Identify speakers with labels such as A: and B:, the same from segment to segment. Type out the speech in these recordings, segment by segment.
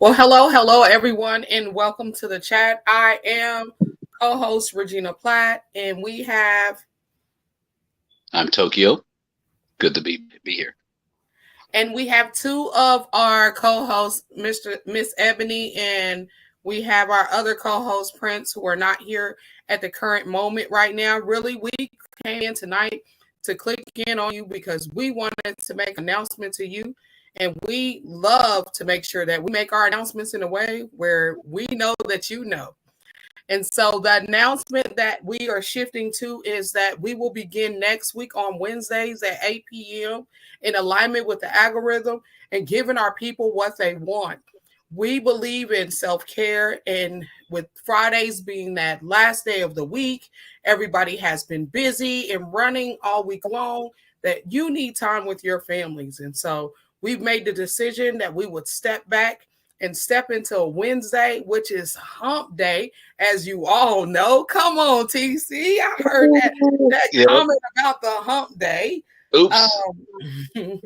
A: Well, hello, everyone, and welcome to the chat. I am co-host Regina Platt, and
B: I'm Tokyo. Good to be here.
A: we have two of our co-hosts, Miss Ebony, and we have our other co-host Prince, who are not here at the current moment right now. Really, we came in tonight to click in on you because we wanted to make an announcement to you. And we love to make sure that we make our announcements in a way where we know that you know. And so the announcement that we are shifting to is that we will begin next week on Wednesdays at 8 p.m. in alignment with the algorithm and giving our people what they want. We believe in self care, and with Fridays being that last day of the week, everybody has been busy and running all week long, that you need time with your families. And so we've made the decision that we would step back and step into a Wednesday, which is hump day, as you all know. Come on, TC. I heard that
B: Yep.
A: comment about the hump day.
B: Oops.
A: Um,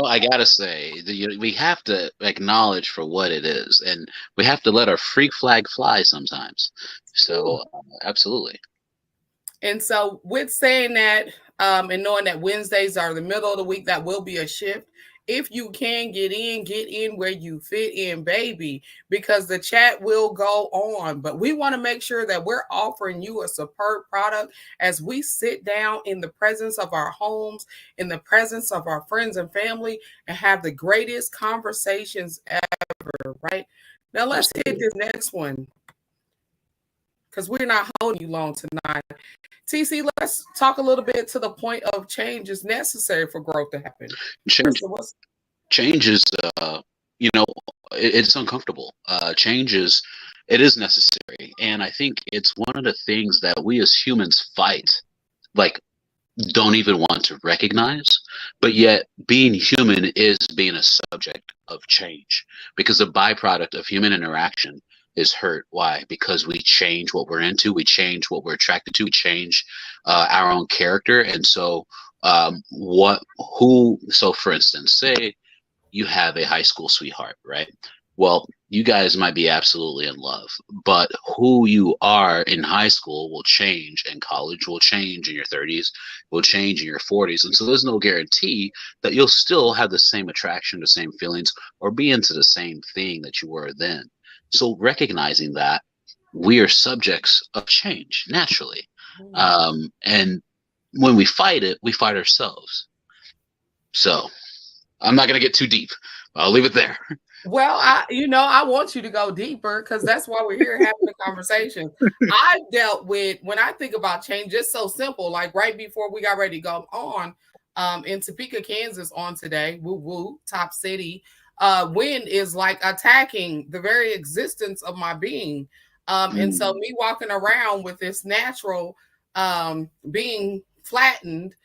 B: I gotta say, we have to acknowledge for what it is, and we have to let our freak flag fly sometimes. So, absolutely.
A: And so, with saying that, and knowing that Wednesdays are the middle of the week, that will be a shift. If you can get in where you fit in, baby, because the chat will go on. But we want to make sure that we're offering you a superb product as we sit down in the presence of our homes, in the presence of our friends and family, and have the greatest conversations ever, right? Now, let's hit this next one because we're not holding you long tonight. TC, let's talk a little bit to the point of change is necessary for growth to happen.
B: Change, change is, you know, it's uncomfortable. It is necessary, and I think it's one of the things that we as humans fight, like don't even want to recognize, but yet being human is being a subject of change, because the byproduct of human interaction is hurt. Why? Because we change what we're into, we change what we're attracted to, we change our own character. And so so for instance, say you have a high school sweetheart, right? Well, you guys might be absolutely in love, but who you are in high school will change, and college will change, in your 30s will change in your 40s. And so there's no guarantee that you'll still have the same attraction, the same feelings, or be into the same thing that you were then. So recognizing that we are subjects of change naturally. And when we fight it, we fight ourselves. So I'm not going to get too deep. I'll leave it there.
A: Well, I want you to go deeper because that's why we're here having the conversation. I've dealt with, when I think about change, it's so simple. Like right before we got ready to go on, in Topeka, Kansas, on today, woo woo, top city, wind is like attacking the very existence of my being. And so me walking around with this natural being flattened.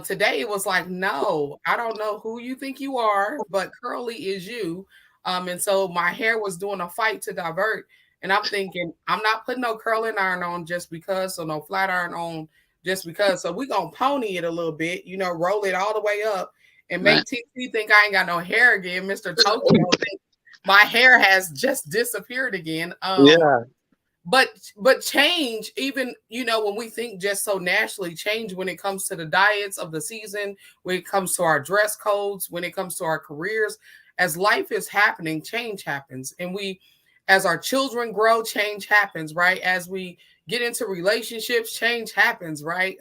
A: Today it was like, no, I don't know who you think you are, but Curly is you. And so my hair was doing a fight to divert. And I'm thinking, I'm not putting no curling iron on just because, so no flat iron on just because. So we're going to pony it a little bit, roll it all the way up and make TC think I ain't got no hair again. Mr. Tokyo think my hair has just disappeared again.
C: Yeah.
A: But change, even when we think just so naturally, change when it comes to the diets of the season, when it comes to our dress codes, when it comes to our careers, as life is happening, change happens. And as our children grow, change happens, right? As we get into relationships, change happens, right?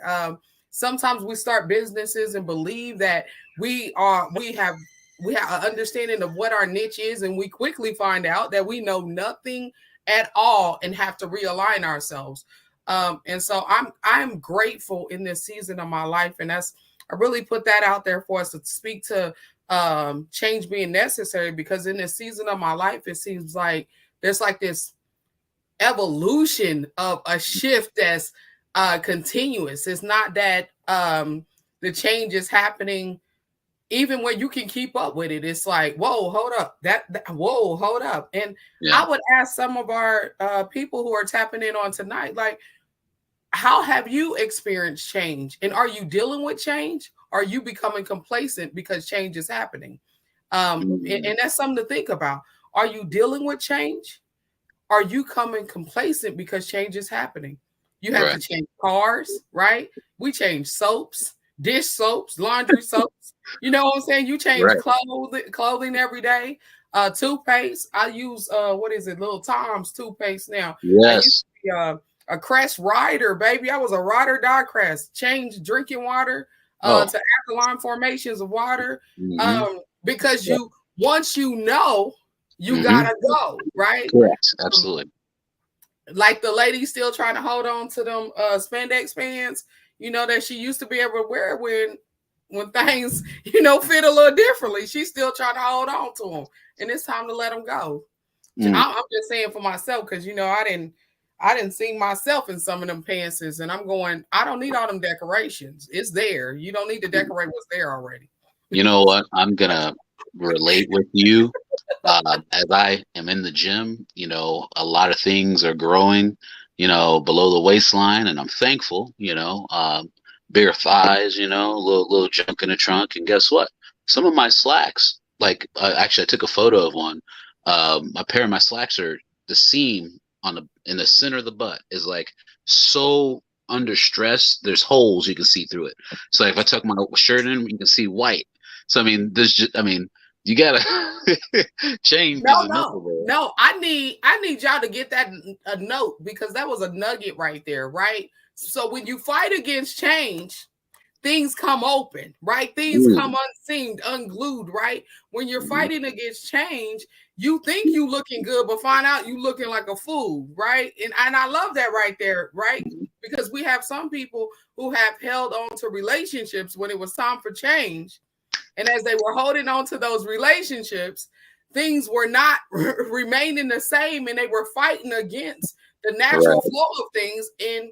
A: Sometimes we start businesses and believe that we have an understanding of what our niche is, and we quickly find out that we know nothing at all and have to realign ourselves. And so I'm grateful in this season of my life, and I really put that out there for us to speak to change being necessary, because in this season of my life, it seems like there's like this evolution of a shift that's continuous. It's not that the change is happening even when you can keep up with it. It's like, whoa, hold up, whoa, hold up. And I would ask some of our people who are tapping in on tonight, like, how have you experienced change? And are you dealing with change? Are you becoming complacent because change is happening? And that's something to think about. Are you dealing with change? Are you coming complacent because change is happening? You have to change cars, right? We change soaps, dish soaps, laundry soaps. You know what I'm saying? You change clothing every day. Toothpaste. I use what is it? Little Tom's toothpaste now. I used to be a Crest rider, baby. I was a ride or die Crest. Change drinking water to alkaline formations of water. Because once you know, you gotta go, right?
B: Correct. Absolutely.
A: Like the lady still trying to hold on to them spandex pants, you know, that she used to be able to wear when things, you know, fit a little differently. She's still trying to hold on to them, and it's time to let them go. I'm just saying for myself, because you know, I didn't see myself in some of them pants, and I'm going, I don't need all them decorations. It's there. You don't need to decorate what's there already.
B: You know what? I'm gonna relate with you. As I am in the gym, you know, a lot of things are growing, you know, below the waistline, and I'm thankful, you know, bigger thighs, you know, little junk in the trunk. And guess what? Some of my slacks, like actually I took a photo of one. A pair of my slacks are the seam in the center of the butt is like so under stress. There's holes you can see through it. So if I tuck my shirt in, you can see white. So I mean, you gotta change.
A: No. I need y'all to get that a note, because that was a nugget right there, right? So when you fight against change, things come open, right? Things come unseen, unglued, right? When you're fighting against change, you think you looking good, but find out you looking like a fool, right? And I love that right there, right? Because we have some people who have held on to relationships when it was time for change. And as they were holding on to those relationships, things were not remaining the same, and they were fighting against the natural flow of things and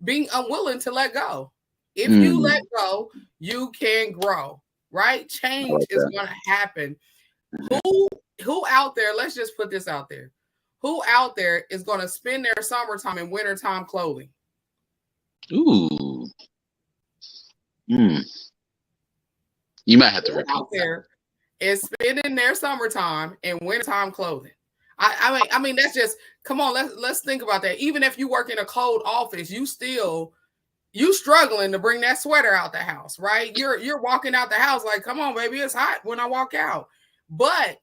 A: being unwilling to let go. If you let go, you can grow, right? Change is going to happen. Who out there, let's just put this out there. Who out there is going to spend their summertime in wintertime clothing?
B: Ooh. You might have to repeat
A: out there is spending their summertime in wintertime clothing. I mean, that's just, come on, let's think about that. Even if you work in a cold office, you struggling to bring that sweater out the house, right? You're walking out the house like, come on, baby, it's hot when I walk out. But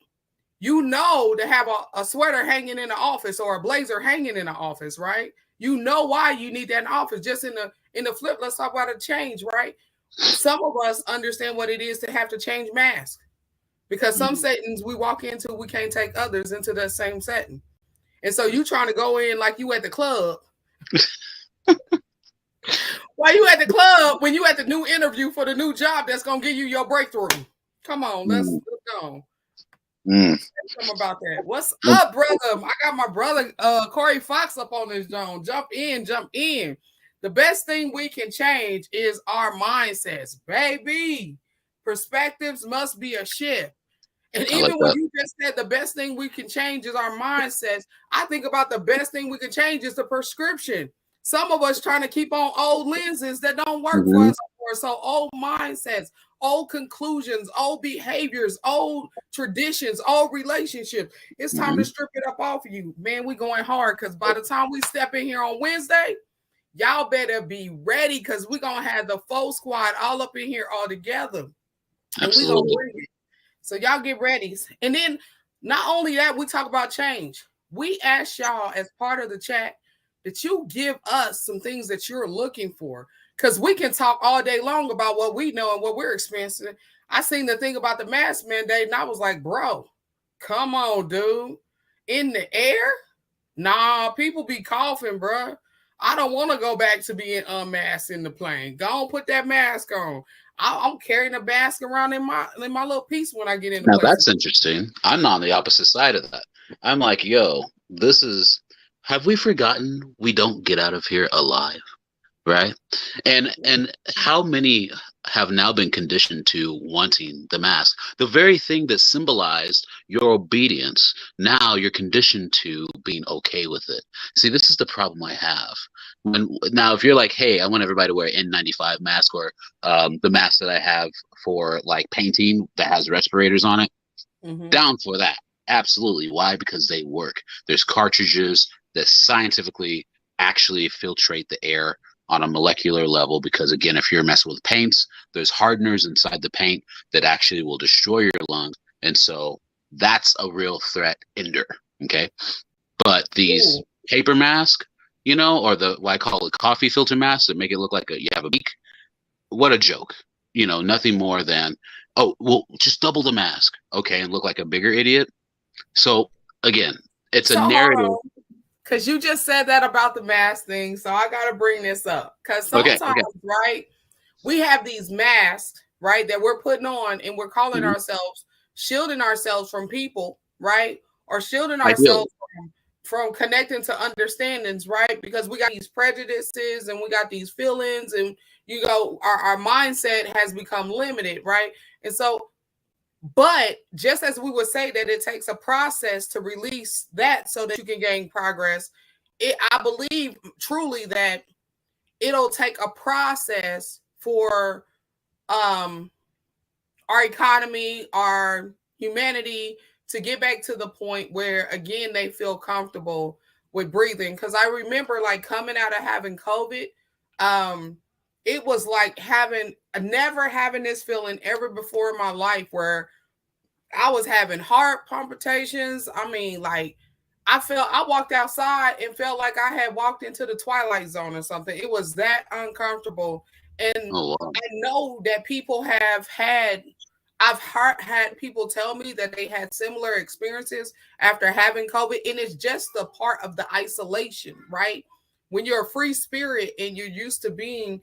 A: you know, to have a sweater hanging in the office or a blazer hanging in the office, right? You know why you need that in the office. Just in the flip, let's talk about a change, right? Some of us understand what it is to have to change masks, because some settings we walk into, we can't take others into the same setting. And so you trying to go in like you at the club. While you at the club, when you at the new interview for the new job that's going to give you your breakthrough. Come on, let's go. Something about that. What's up, brother? I got my brother Corey Fox up on this zone. Jump in. The best thing we can change is our mindsets, baby. Perspectives must be a shift. And even when you just said the best thing we can change is our mindsets, I think about the best thing we can change is the prescription. Some of us trying to keep on old lenses that don't work for us anymore. So old mindsets, old conclusions, old behaviors, old traditions, old relationships. It's time to strip it up off of you. Man, we going hard, because by the time we step in here on Wednesday, y'all better be ready, because we're going to have the full squad all up in here all together. And we're going to bring it. So y'all get ready. And then not only that, we talk about change. We ask y'all as part of the chat that you give us some things that you're looking for, because we can talk all day long about what we know and what we're experiencing. I seen the thing about the mask mandate, and I was like, bro, come on, dude. In the air? Nah, people be coughing, bro. I don't want to go back to being unmasked in the plane. Go on, put that mask on. I'm carrying a mask around in my little piece when I get in the
B: Now that's interesting. I'm on the opposite side of that. I'm like, yo, have we forgotten we don't get out of here alive? Right? And how many have now been conditioned to wanting the mask? The very thing that symbolized your obedience, now you're conditioned to being okay with it. See, this is the problem I have. Now, if you're like, hey, I want everybody to wear an N95 mask, or the mask that I have for like painting that has respirators on it, Down for that. Absolutely. Why? Because they work. There's cartridges that scientifically actually filtrate the air on a molecular level. Because again, if you're messing with paints, there's hardeners inside the paint that actually will destroy your lungs. And so that's a real threat ender. Okay. But these paper masks, you know, or the what I call it coffee filter masks that make it look like you have a beak. What a joke. You know, nothing more than, oh, well, just double the mask. Okay, and look like a bigger idiot. So again, it's a narrative.
A: Because you just said that about the mask thing. So I got to bring this up. Because sometimes, right, we have these masks, right, that we're putting on and we're calling ourselves, shielding ourselves from people, right? Or shielding ourselves from connecting to understandings, right? Because we got these prejudices and we got these feelings and you go, our mindset has become limited, right? And so, but just as we would say that it takes a process to release that so that you can gain progress, I believe truly that it'll take a process for our economy, our humanity to get back to the point where, again, they feel comfortable with breathing. Because I remember like coming out of having COVID, it was like never having this feeling ever before in my life where I was having heart palpitations. I mean, like I walked outside and felt like I had walked into the Twilight Zone or something. It was that uncomfortable. And I know that people have had, had people tell me that they had similar experiences after having COVID. And it's just a part of the isolation, right? When you're a free spirit and you're used to being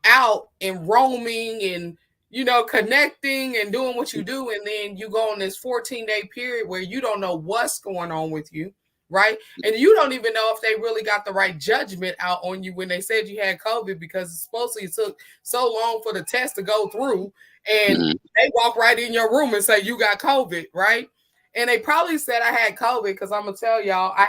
A: out and roaming and, you know, connecting and doing what you do. And then you go on this 14-day period where you don't know what's going on with you, right? And you don't even know if they really got the right judgment out on you when they said you had COVID, because supposedly it took so long for the test to go through and they walk right in your room and say you got COVID, right? And they probably said I had COVID because I'm going to tell y'all I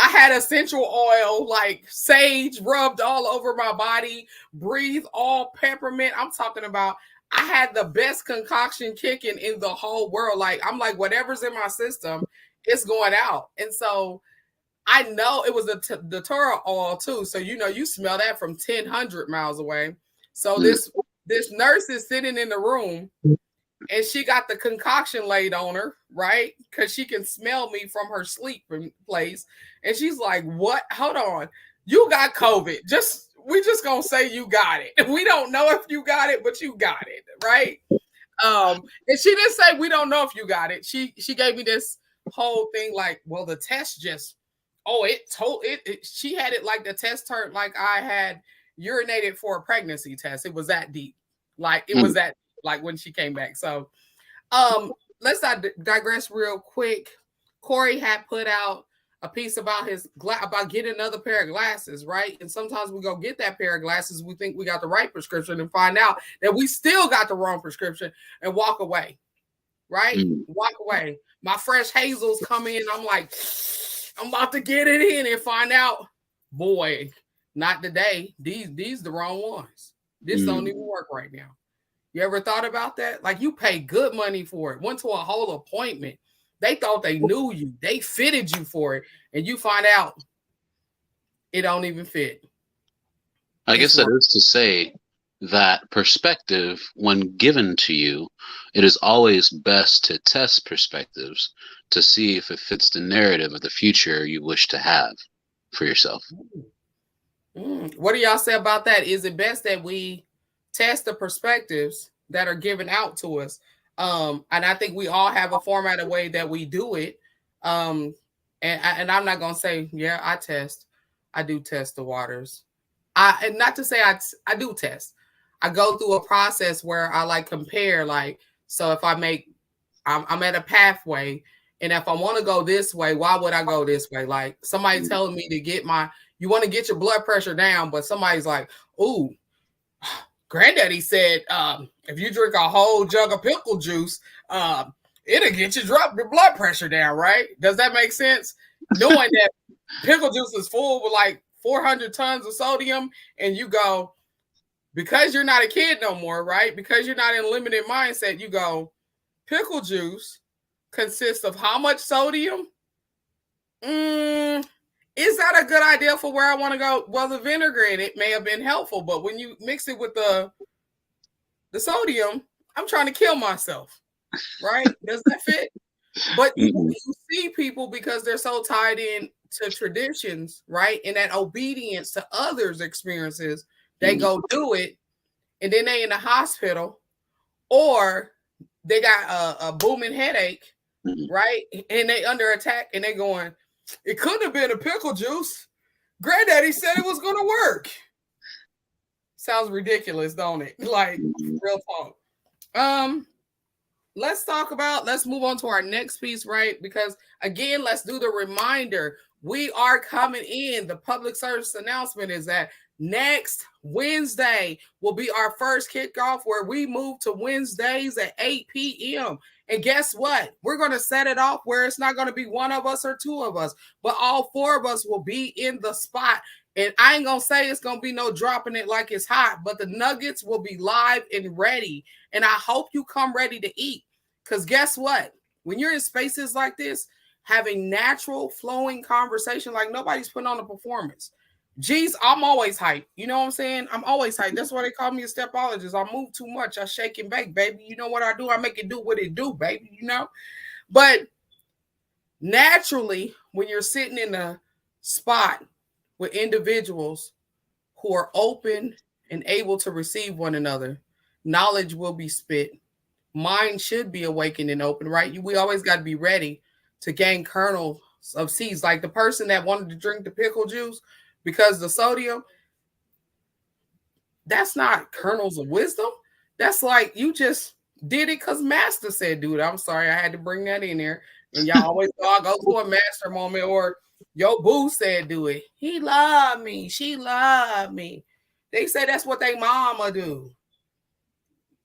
A: had essential oil like sage rubbed all over my body, breathe all peppermint. I'm talking about I had the best concoction kicking in the whole world. Like I'm like, whatever's in my system, it's going out. And so I know it was the Toro oil too. So, you know, you smell that from 1,000 miles away. So this nurse is sitting in the room and she got the concoction laid on her, right? Because she can smell me from her sleeping place. And she's like, what? Hold on. You got COVID. We just gonna say you got it. We don't know if you got it, but you got it, right? And she didn't say we don't know if you got it. She gave me this whole thing like, well, the test just, she had it like the test turned like I had urinated for a pregnancy test. It was that deep. Like it was that, like when she came back. So let's not digress real quick. Corey had put out a piece about about getting another pair of glasses, right? And sometimes we go get that pair of glasses, we think we got the right prescription and find out that we still got the wrong prescription and walk away, right? Walk away. My fresh hazels come in. I'm like, I'm about to get it in and find out, boy, not today. These the wrong ones. This don't even work right now. You ever thought about that? Like you pay good money for it. Went to a whole appointment. They thought they knew you. They fitted you for it. And you find out it don't even fit.
B: I guess that is to say that perspective, when given to you, it is always best to test perspectives to see if it fits the narrative of the future you wish to have for yourself.
A: What do y'all say about that? Is it best that we test the perspectives that are given out to us? And I think we all have a format of way that we do it. And I'm not going to say, yeah, I do test the waters. And not to say I do test. I go through a process where I like compare, like, so if I'm at a pathway and if I want to go this way, why would I go this way? Like somebody telling me to you want to get your blood pressure down, but somebody's like, ooh, Granddaddy said, if you drink a whole jug of pickle juice, it'll get your blood pressure down, right? Does that make sense? Knowing that pickle juice is full with like 400 tons of sodium, and you go, because you're not a kid no more, right? Because you're not in limited mindset, you go, pickle juice consists of how much sodium? Is that a good idea for where I want to go? Well, the vinegar in it may have been helpful, but when you mix it with the sodium, I'm trying to kill myself, right? Does that fit? But you see people, because they're so tied in to traditions, right? And that obedience to others' experiences, they go do it, and then they in the hospital, or they got a booming headache, right? And they under attack, and they going, it couldn't have been a pickle juice. Granddaddy said it was going to work. Sounds ridiculous, don't it? Like, real talk. Let's move on to our next piece, right? Because again, let's do the reminder. We are coming in. The public service announcement is that next Wednesday will be our first kickoff, where we move to Wednesdays at 8 p.m. And guess what? We're going to set it off where it's not going to be one of us or two of us, but all four of us will be in the spot. And I ain't going to say it's going to be no dropping it like it's hot, but the nuggets will be live and ready. And I hope you come ready to eat. Because guess what? When you're in spaces like this, having natural flowing conversation, like nobody's putting on a performance. Geez, I'm always hyped. You know what I'm saying? I'm always hyped. That's why they call me a stepologist. I move too much. I shake and bake, baby. You know what I do? I make it do what it do, baby. You know? But naturally, when you're sitting in a spot with individuals who are open and able to receive one another, knowledge will be spit. Mind should be awakened and open, right? We always got to be ready to gain kernels of seeds. Like the person that wanted to drink the pickle juice because the sodium, that's not kernels of wisdom. That's like you just did it because master said do it. I'm sorry, I had to bring that in there. And y'all always go to a master moment, or your boo said do it. He loved me. She loved me. They say that's what they mama do.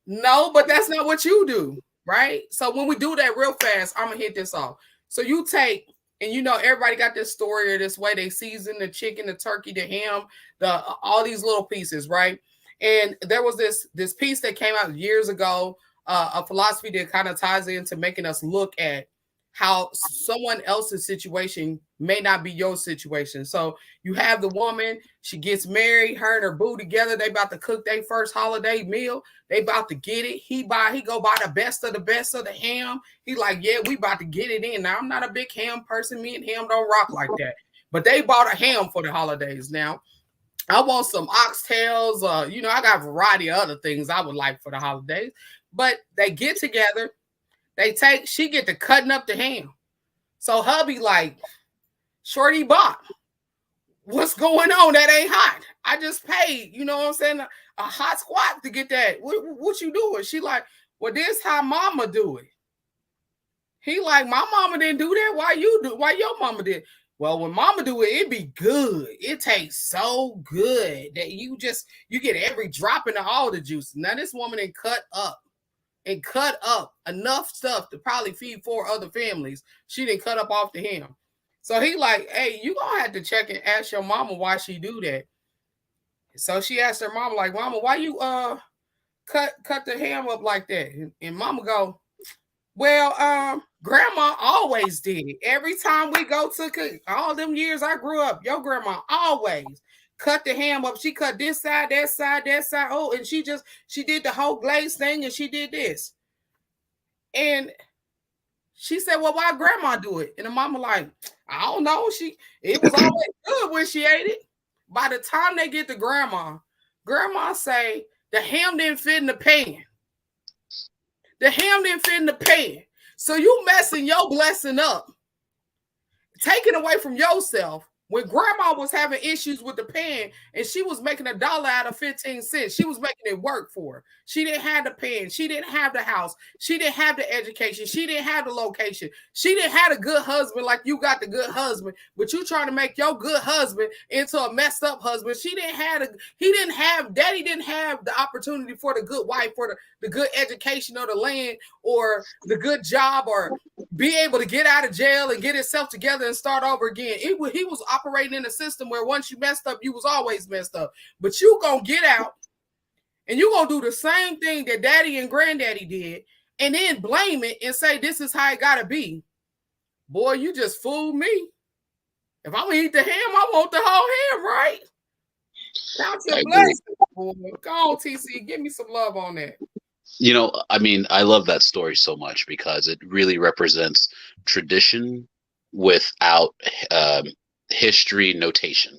A: No, but that's not what you do, right? So when we do that real fast, I'm going to hit this off. So you take, and you know, everybody got this story or this way they season the chicken, the turkey, the ham, all these little pieces, right? And there was this piece that came out years ago, a philosophy that kind of ties into making us look at how someone else's situation may not be your situation. So you have the woman, she gets married, her and her boo together, they about to cook their first holiday meal. They about to get it. He go buy the best of the ham. He like, yeah, we about to get it in. Now, I'm not a big ham person. Me and ham don't rock like that. But they bought a ham for the holidays. Now, I want some oxtails. I got a variety of other things I would like for the holidays. But they get together. She get to cutting up the ham. So hubby like, shorty bought. What's going on? That ain't hot. I just paid, you know what I'm saying? A hot squat to get that. What you doing? She like, well, this how mama do it. He like, my mama didn't do that. Why your mama did? Well, when mama do it, it be good. It tastes so good that you get every drop into all the juice. Now this woman done cut up enough stuff to probably feed 4 other families. She didn't cut up off the ham. So he like, hey, you gonna have to check and ask your mama why she do that. So she asked her mama, like, mama, why you cut the ham up like that? And mama go, well, grandma always did it. Every time we go to cook, all them years I grew up, your grandma always cut the ham up. She cut this side, that side, that side. Oh, and she did the whole glaze thing, and she did this. And she said, well, why grandma do it? And the mama like, I don't know. It was always good when she ate it. By the time they get to grandma say the ham didn't fit in the pan. The ham didn't fit in the pan. So you messing your blessing up, taking away from yourself. When grandma was having issues with the pan and she was making $1 out of 15 cents, she was making it work for her. She didn't have the pan. She didn't have the house. She didn't have the education. She didn't have the location. She didn't have a good husband like you got the good husband, but you trying to make your good husband into a messed up husband. Daddy didn't have the opportunity for the good wife, for the good education or the land or the good job or be able to get out of jail and get himself together and start over again. He was operating in a system where once you messed up, you was always messed up. But you gonna get out and you gonna do the same thing that daddy and granddaddy did, and then blame it and say this is how it gotta be. Boy, you just fooled me. If I'm gonna eat the ham, I want the whole ham, right? Count your blessings, boy. Go on, TC, give me some love on that.
B: You know, I mean, I love that story so much because it really represents tradition without history notation.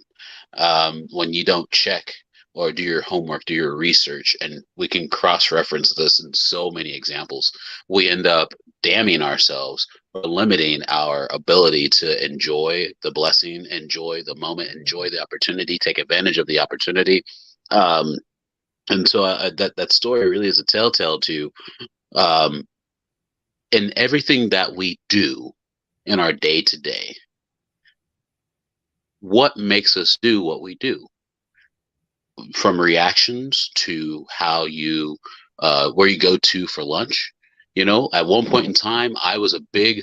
B: When you don't check or do your homework, do your research, and we can cross-reference this in so many examples, we end up damning ourselves or limiting our ability to enjoy the blessing, enjoy the moment, enjoy the opportunity, take advantage of the opportunity. And so that story really is a telltale to in everything that we do in our day to day. What makes us do what we do? From reactions to how you, where you go to for lunch. You know, at one point in time, I was a big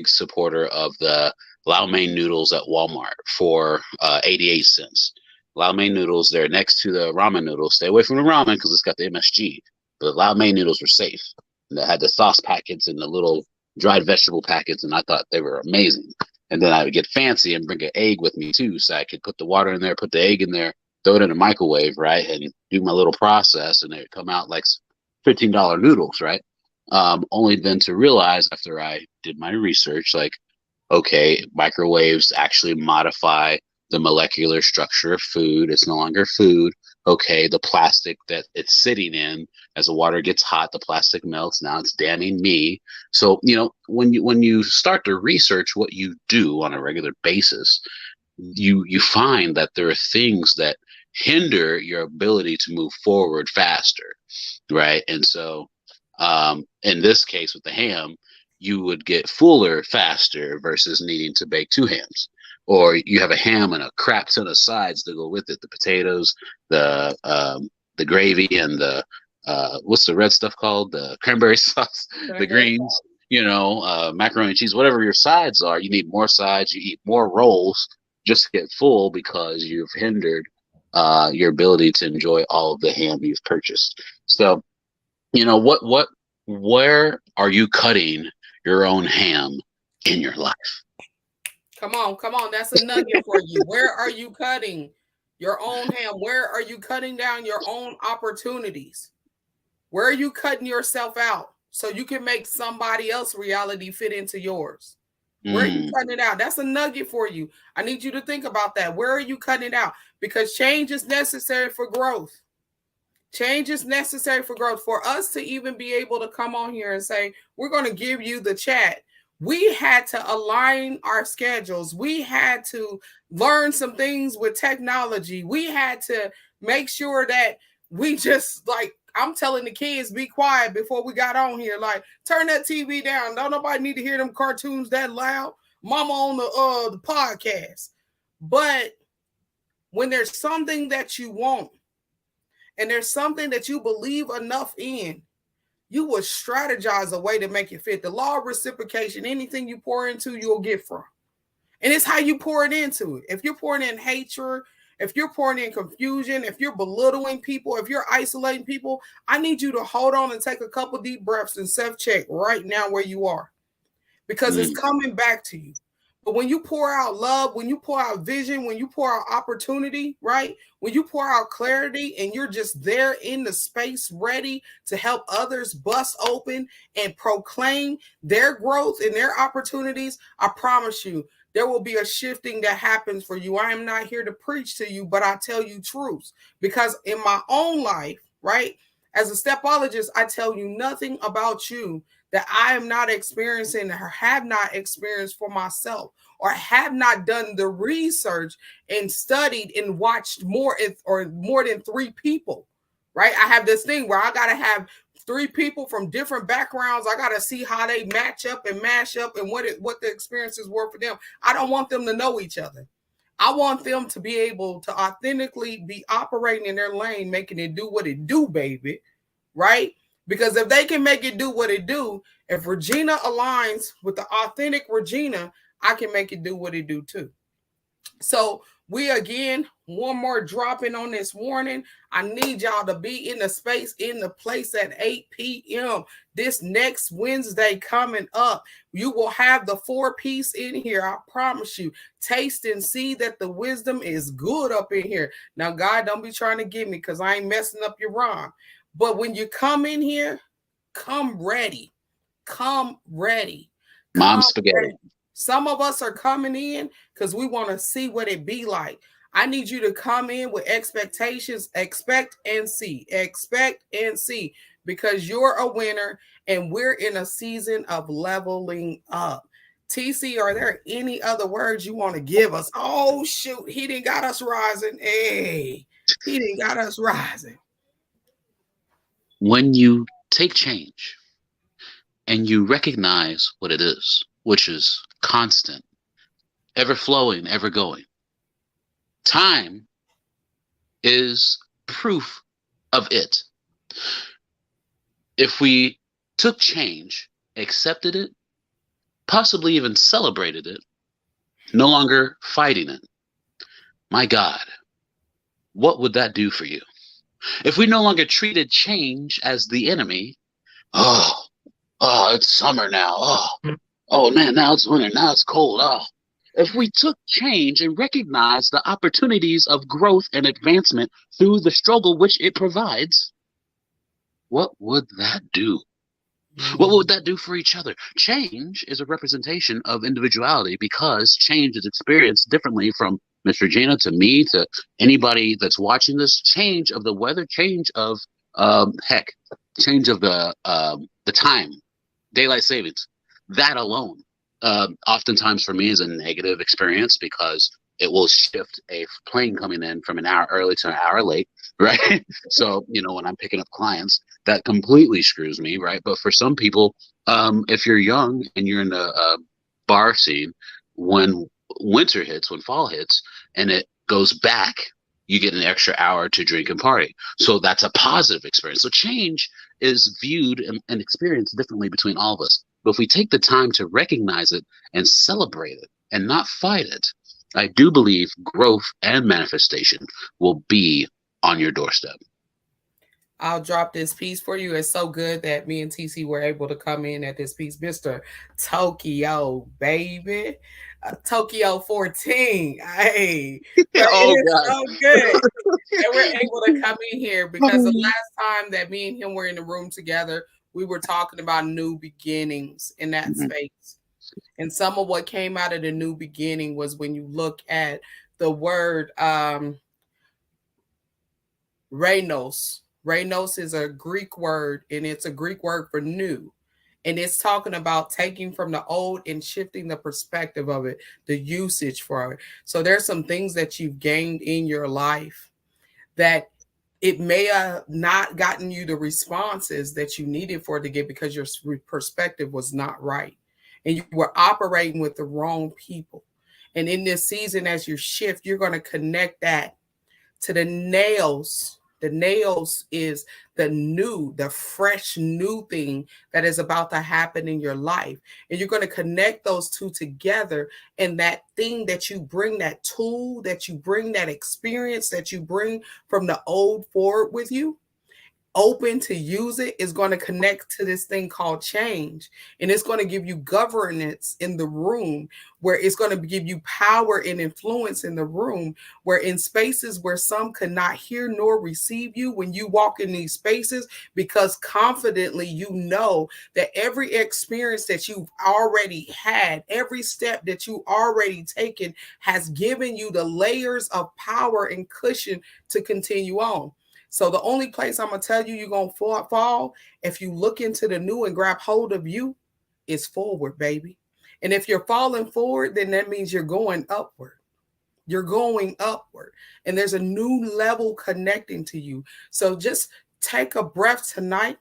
B: supporter of the Lau Mein noodles at Walmart for 88 cents. Lau Mein noodles, they're next to the ramen noodles. Stay away from the ramen because it's got the MSG. But the Lau Mein noodles were safe. And they had the sauce packets and the little dried vegetable packets, and I thought they were amazing. And then I would get fancy and bring an egg with me too, so I could put the water in there, put the egg in there, throw it in a microwave, right, and do my little process, and it come out like $15 noodles, right? Only then to realize after I did my research, like, okay, microwaves actually modify the molecular structure of food. It's no longer food. Okay, the plastic that it's sitting in, as the water gets hot, the plastic melts. Now it's damning me. So, you know, when you start to research what you do on a regular basis, you find that there are things that hinder your ability to move forward faster, right? And so, in this case with the ham, you would get fuller faster versus needing to bake 2 hams. Or you have a ham and a crap ton of sides to go with it: the potatoes, the gravy, and the what's the red stuff called? The cranberry sauce, the greens, you know, macaroni and cheese, whatever your sides are. You need more sides. You eat more rolls just to get full because you've hindered your ability to enjoy all of the ham you've purchased. So, you know, where are you cutting your own ham in your life?
A: Come on. That's a nugget for you. Where are you cutting your own ham? Where are you cutting down your own opportunities? Where are you cutting yourself out so you can make somebody else's reality fit into yours? Where are you cutting it out? That's a nugget for you. I need you to think about that. Where are you cutting it out? Because change is necessary for growth. Change is necessary for growth. For us to even be able to come on here and say, we're going to give you the chat, we had to align our schedules. We had to learn some things with technology. We had to make sure that we just, like, I'm telling the kids, be quiet before we got on here. Like, turn that TV down. Don't nobody need to hear them cartoons that loud. Mama on the podcast. But when there's something that you want and there's something that you believe enough in, you will strategize a way to make it fit. The law of reciprocation, anything you pour into, you'll get from. And it's how you pour it into it. If you're pouring in hatred, if you're pouring in confusion, if you're belittling people, if you're isolating people, I need you to hold on and take a couple deep breaths and self-check right now where you are. Because it's coming back to you. But when you pour out love, when you pour out vision, when you pour out opportunity, right? When you pour out clarity and you're just there in the space ready to help others bust open and proclaim their growth and their opportunities, I promise you, there will be a shifting that happens for you. I am not here to preach to you, but I tell you truths. Because in my own life, right, as a stepologist, I tell you nothing about you that I am not experiencing or have not experienced for myself, or have not done the research and studied and watched more than 3 people, right? I have this thing where I got to have 3 people from different backgrounds. I got to see how they match up and mash up and what the experiences were for them. I don't want them to know each other. I want them to be able to authentically be operating in their lane, making it do what it do, baby, right? Because if they can make it do what it do, if Regina aligns with the authentic Regina, I can make it do what it do too. So We again, one more dropping on this warning. I need y'all to be in the space, in the place at 8 p.m. this next Wednesday coming up. You will have the 4-piece in here. I promise you. Taste and see that the wisdom is good up in here. Now, God, don't be trying to get me because I ain't messing up your rhyme. But when you come in here, come ready. Come ready.
B: Mom spaghetti.
A: Some of us are coming in because we want to see what it be like. I need you to come in with expectations. Expect and see. Expect and see. Because you're a winner and we're in a season of leveling up. TC, are there any other words you want to give us? Oh, shoot. He didn't got us rising. Hey, he didn't got us rising.
B: When you take change and you recognize what it is, which is constant, ever flowing, ever going. Time is proof of it. If we took change, accepted it, possibly even celebrated it, no longer fighting it, my God, what would that do for you? If we no longer treated change as the enemy, oh, it's summer now. Oh man, now it's winter, now it's cold. Oh, if we took change and recognized the opportunities of growth and advancement through the struggle which it provides, what would that do? What would that do for each other? Change is a representation of individuality because change is experienced differently from Miss Regina to me to anybody that's watching this. Change of the weather, change of change of the time, daylight savings. That alone, oftentimes for me, is a negative experience because it will shift a plane coming in from an hour early to an hour late, right? So, when I'm picking up clients, that completely screws me, right? But for some people, if you're young and you're in the bar scene, when winter hits, when fall hits, and it goes back, you get an extra hour to drink and party. So that's a positive experience. So change is viewed and experienced differently between all of us. But if we take the time to recognize it and celebrate it and not fight it, I do believe growth and manifestation will be on your doorstep.
A: I'll drop this piece for you. It's so good that me and TC were able to come in at this piece. Mr. Tokyo, baby. Tokyo 14. Hey.
B: Oh,
A: it's
B: God.
A: so good. And we're able to come in here because the last time that me and him were in the room together, we were talking about new beginnings in that space. And some of what came out of the new beginning was when you look at the word Rainos. Rainos is a Greek word, and it's a Greek word for new. And it's talking about taking from the old and shifting the perspective of it, the usage for it. So there's some things that you've gained in your life that it may have not gotten you the responses that you needed for it to get because your perspective was not right. And you were operating with the wrong people. And in this season, as you shift, you're going to connect that to the nails. The nails is the new, the fresh new thing that is about to happen in your life. And you're going to connect those two together. And that thing that you bring, that tool that you bring, that experience that you bring from the old forward with you, open to use it, is going to connect to this thing called change. And it's going to give you governance in the room, where it's going to give you power and influence in the room, where in spaces where some could not hear nor receive you, when you walk in these spaces, because confidently you know that every experience that you've already had, every step that you already taken has given you the layers of power and cushion to continue on. So the only place I'm going to tell you you're going to fall, if you look into the new and grab hold of you, is forward, baby. And if you're falling forward, then that means you're going upward. You're going upward. And there's a new level connecting to you. So just take a breath tonight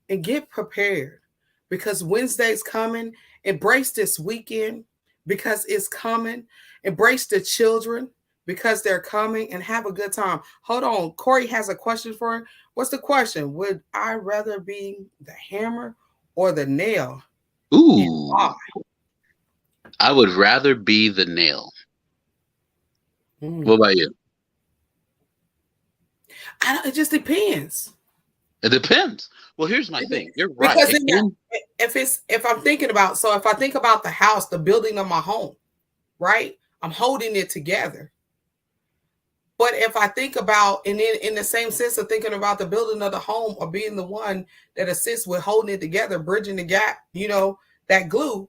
A: and get prepared, because Wednesday's coming. Embrace this weekend because it's coming. Embrace the children because they're coming, and have a good time. Hold on. Corey has a question for him. What's the question? Would I rather be the hammer or the nail?
B: Ooh. I would rather be the nail. What about you?
A: It just depends.
B: It depends. Well, here's my thing. You're right.
A: Because if I'm thinking about, so if I think about the house, the building of my home, right? I'm holding it together. But if I think about, and in the same sense of thinking about the building of the home or being the one that assists with holding it together, bridging the gap, that glue,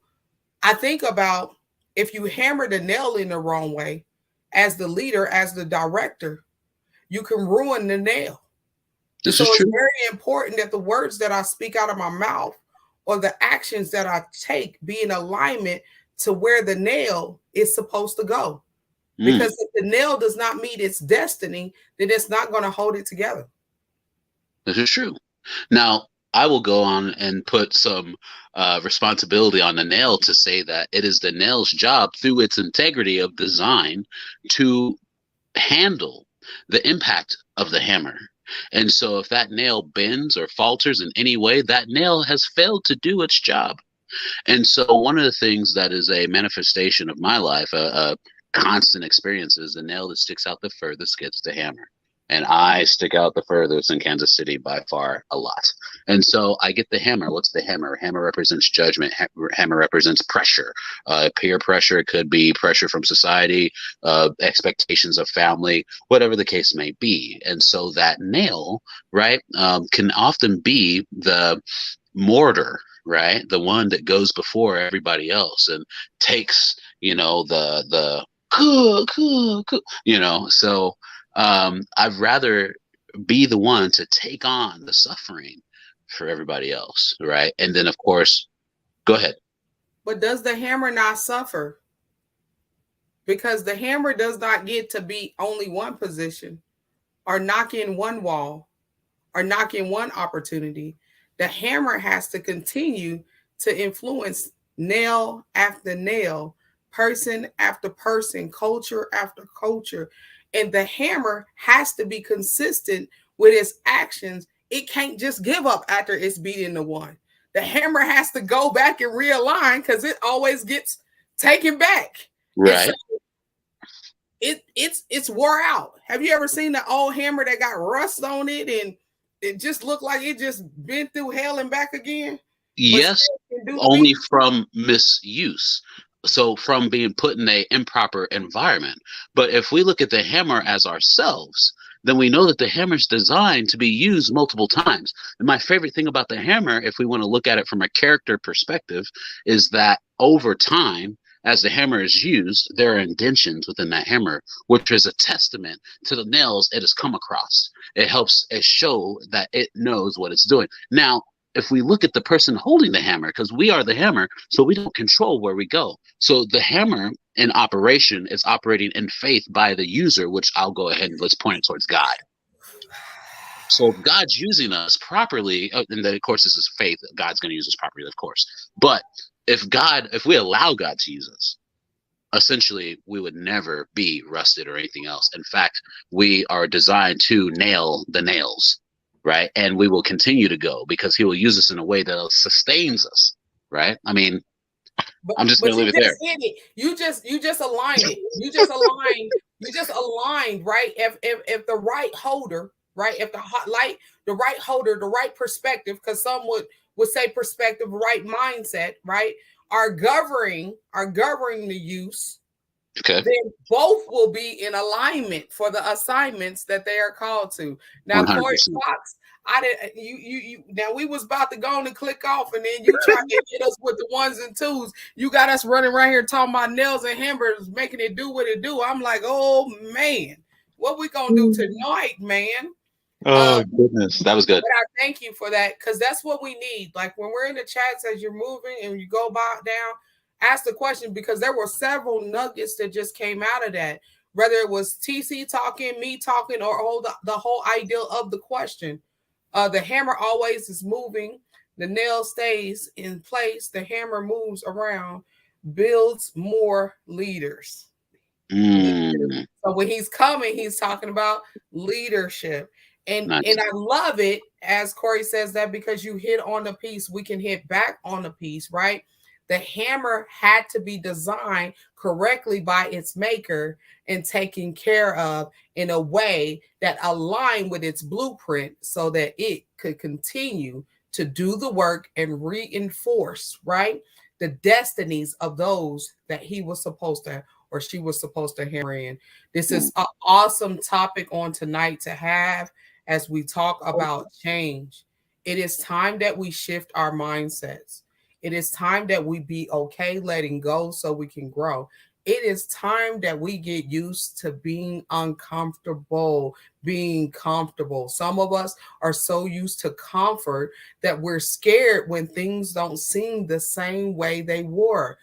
A: I think about if you hammer the nail in the wrong way, as the leader, as the director, you can ruin the nail.
B: This
A: so
B: is
A: it's
B: true.
A: very important that the words that I speak out of my mouth or the actions that I take be in alignment to where the nail is supposed to go. Because if the nail does not meet its destiny, then it's not going to hold it together.
B: This is true. Now, I will go on and put some responsibility on the nail to say that it is the nail's job through its integrity of design to handle the impact of the hammer. And so if that nail bends or falters in any way, that nail has failed to do its job. And so one of the things that is a manifestation of my life, a constant experience, is the nail that sticks out the furthest gets the hammer. And I stick out the furthest in Kansas City by far a lot. And so I get the hammer. What's the hammer? Hammer represents judgment. Hammer represents pressure, peer pressure. It could be pressure from society, expectations of family, whatever the case may be. And so that nail, right, can often be the mortar, right? The one that goes before everybody else and takes, the so I'd rather be the one to take on the suffering for everybody else, right? And then, of course, go ahead.
A: But does the hammer not suffer? Because the hammer does not get to be only one position or knock in one wall or knock in one opportunity. The hammer has to continue to influence nail after nail, person after person, culture after culture. And the hammer has to be consistent with its actions. It can't just give up after it's beating the one. The hammer has to go back and realign because it always gets taken back.
B: Right.
A: So it's wore out. Have you ever seen the old hammer that got rust on it and it just looked like it just been through hell and back again?
B: Yes, only from misuse. So from being put in an improper environment. But if we look at the hammer as ourselves, then we know that the hammer is designed to be used multiple times. And my favorite thing about the hammer, if we want to look at it from a character perspective, is that over time, as the hammer is used, there are indentions within that hammer, which is a testament to the nails it has come across. It helps it show that it knows what it's doing. Now, if we look at the person holding the hammer, because we are the hammer, so we don't control where we go. So the hammer in operation is operating in faith by the user, which I'll go ahead and let's point it towards God. So if God's using us properly, and then of course this is faith, God's going to use us properly, of course. But if we allow God to use us, essentially we would never be rusted or anything else. In fact, we are designed to nail the nails. Right. And we will continue to go because he will use us in a way that sustains us. Right. I mean, I'm just going to leave it there.
A: You just aligned it. You just aligned, right? If the right holder, right? If the right holder, the right perspective, because some would say perspective, right mindset, right? Are governing the use.
B: Okay.
A: Then both will be in alignment for the assignments that they are called to. Now, 100%. Corey Fox, now we was about to go on and click off, and then you try to hit us with the ones and twos. You got us running right here talking about nails and hammers, making it do what it do. I'm like, oh man, what we gonna do tonight, man?
B: Oh goodness, that was good.
A: But I thank you for that because that's what we need. Like when we're in the chats as you're moving and you go back down. Ask the question because there were several nuggets that just came out of that, whether it was TC talking, me talking, or the whole idea of the question. The hammer always is moving. The nail stays in place. The hammer moves around, builds more leaders. So when he's coming, he's talking about leadership. And I love it, as Corey says that, because you hit on the piece, we can hit back on the piece, right? The hammer had to be designed correctly by its maker and taken care of in a way that aligned with its blueprint so that it could continue to do the work and reinforce, right, the destinies of those that he was supposed to or she was supposed to hammer in. This is an awesome topic on tonight to have as we talk about change. It is time that we shift our mindsets. It is time that we be okay letting go so we can grow. It is time that we get used to being uncomfortable, being comfortable. Some of us are so used to comfort that we're scared when things don't seem the same way they were.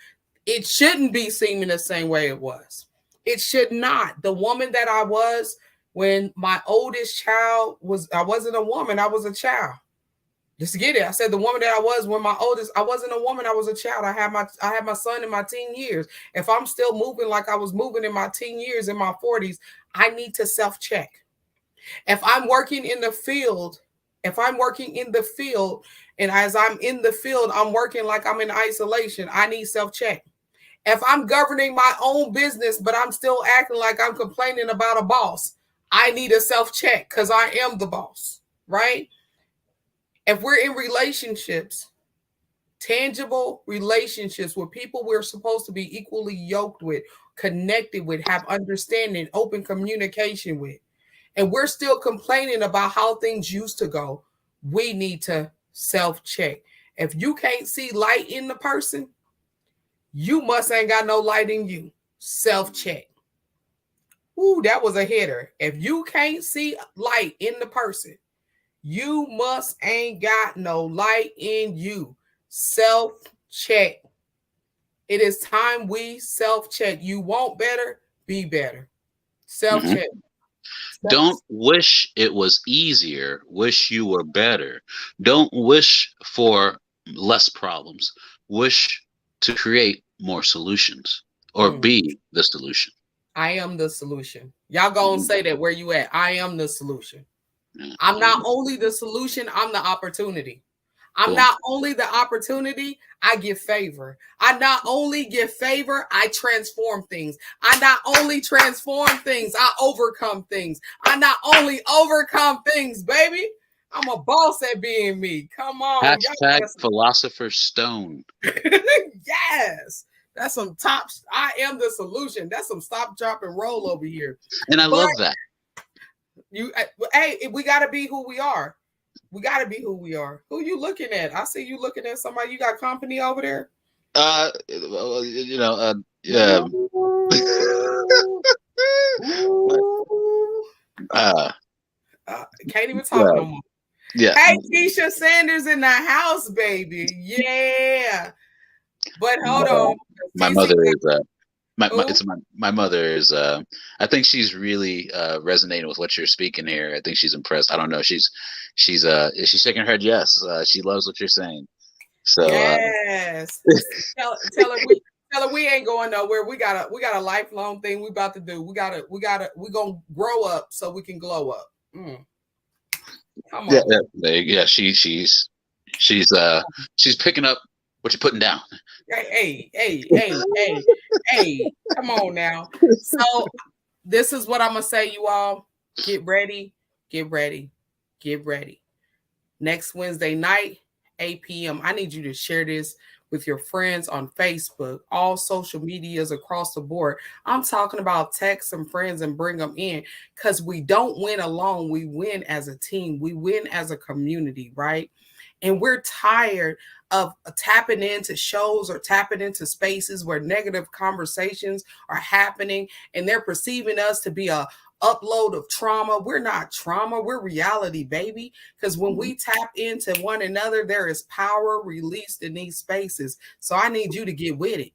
A: It shouldn't be seeming the same way it was. It should not. The woman that I was when my oldest child was, I wasn't a woman, I was a child. Just get it. I said the woman that I was when my oldest, I wasn't a woman, I was a child. I had my son in my teen years. If I'm still moving like I was moving in my teen years, in my 40s, I need to self-check. If I'm working in the field, and as I'm in the field, I'm working like I'm in isolation, I need self-check. If I'm governing my own business, but I'm still acting like I'm complaining about a boss, I need a self-check because I am the boss, right? If we're in relationships, tangible relationships with people we're supposed to be equally yoked with, connected with, have understanding, open communication with, and we're still complaining about how things used to go, we need to self-check. If you can't see light in the person, you must ain't got no light in you. Self-check. Ooh, that was a hitter. If you can't see light in the person, you must ain't got no light in you. Self-check. It is time we self-check. You want better, be better. Self-check.
B: Don't wish it was easier. Wish you were better. Don't wish for less problems. Wish to create more solutions or be the solution.
A: I am the solution. Y'all go and say that where you at. I am the solution. I'm not only the solution, I'm the opportunity. I'm not only the opportunity, I give favor. I not only give favor, I transform things. I not only transform things, I overcome things. I not only overcome things, baby. I'm a boss at being me. Come on.
B: Hashtag Philosopher's Stone.
A: Yes. That's some top. I am the solution. That's some stop, drop, and roll over here.
B: And I love that.
A: Hey, we got to be who we are. We got to be who we are. Who you looking at? I see you looking at somebody. You got company over there?
B: Yeah.
A: Can't even talk no more.
B: Yeah.
A: Hey, Keisha Sanders in the house, baby. Yeah. But hold on.
B: My mother is my mother is I think she's really resonating with what you're speaking here. I think she's impressed. I don't know. She's shaking her head yes. She loves what you're saying. So
A: yes. Tell her we ain't going nowhere. We got a lifelong thing we about to do. we gonna grow up so we can glow up. Come on.
B: Yeah, she's picking up what you're putting down.
A: Hey, come on now. So this is what I'm gonna say, you all. Get ready. Next Wednesday night, 8 p.m. I need you to share this with your friends on Facebook, all social medias across the board. I'm talking about text some friends and bring them in, because we don't win alone. We win as a team. We win as a community, right? And we're tired of tapping into shows or tapping into spaces where negative conversations are happening and they're perceiving us to be a upload of trauma. We're not trauma. We're reality, baby. Because when we tap into one another, there is power released in these spaces. So I need you to get with it.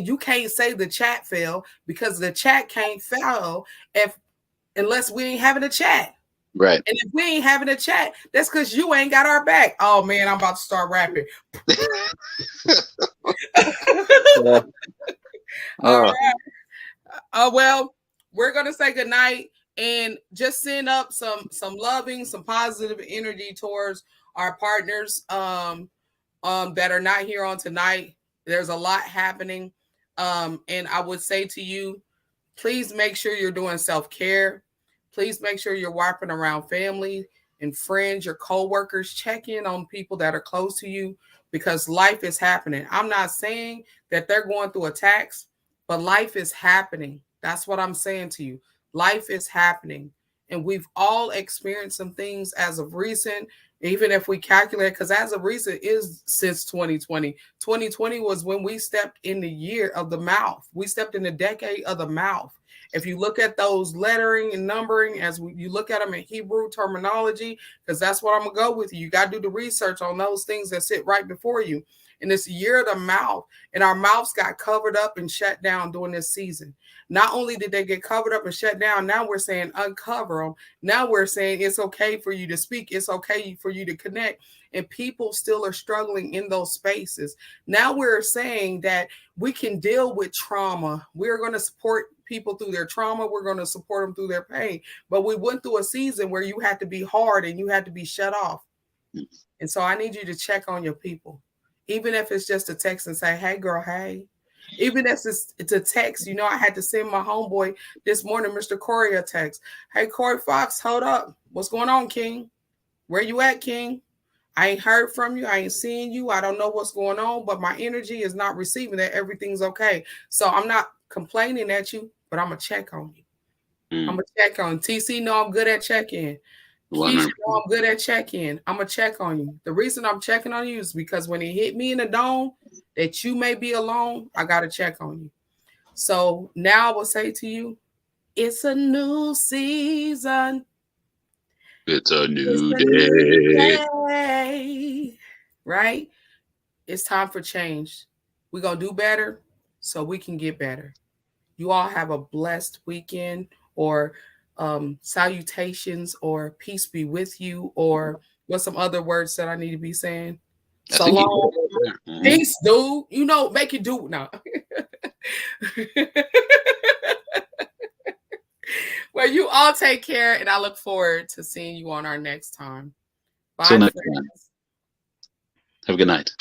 A: You can't say the chat fell, because the chat can't fail unless we ain't having a chat.
B: Right.
A: And if we ain't having a chat, that's because you ain't got our back. Oh man, I'm about to start rapping. All right. Well, we're gonna say goodnight and just send up some loving, some positive energy towards our partners that are not here on tonight. There's a lot happening. And I would say to you, please make sure you're doing self-care. Please make sure you're wrapping around family and friends, your co-workers. Check in on people that are close to you because life is happening. I'm not saying that they're going through attacks, but life is happening. That's what I'm saying to you. Life is happening. And we've all experienced some things as of recent, even if we calculate, because as of recent is since 2020. 2020 was when we stepped in the year of the mouth. We stepped in the decade of the mouth. If you look at those lettering and numbering, you look at them in Hebrew terminology, because that's what I'm going to go with you. You got to do the research on those things that sit right before you. And it's the year of the mouth. And our mouths got covered up and shut down during this season. Not only did they get covered up and shut down, now we're saying uncover them. Now we're saying it's okay for you to speak. It's okay for you to connect. And people still are struggling in those spaces. Now we're saying that we can deal with trauma. We're going to support people through their trauma. We're going to support them through their pain. But we went through a season where you had to be hard and you had to be shut off. And so I need you to check on your people. Even if it's just a text and say, hey, girl, hey. Even if it's a text, you know, I had to send my homeboy this morning, Mr. Corey, a text. Hey, Corey Fox, hold up. What's going on, King? Where you at, King? I ain't heard from you. I ain't seeing you. I don't know what's going on, but my energy is not receiving that everything's okay. So I'm not complaining at you, but I'm going to check on you. I'm going to check on TC. No, I'm good at check-in. Keisha, I'm good at check-in. I'm going to check on you. The reason I'm checking on you is because when it hit me in the dome that you may be alone, I got to check on you. So now I will say to you, it's a new season.
B: It's a new day.
A: Right? It's time for change. We're going to do better so we can get better. You all have a blessed weekend, or salutations, or peace be with you, or what's some other words that I need to be saying? So long. Peace, dude. You know, make it do now. Well, you all take care, and I look forward to seeing you on our next time. Bye.
B: Till next time. Have a good night.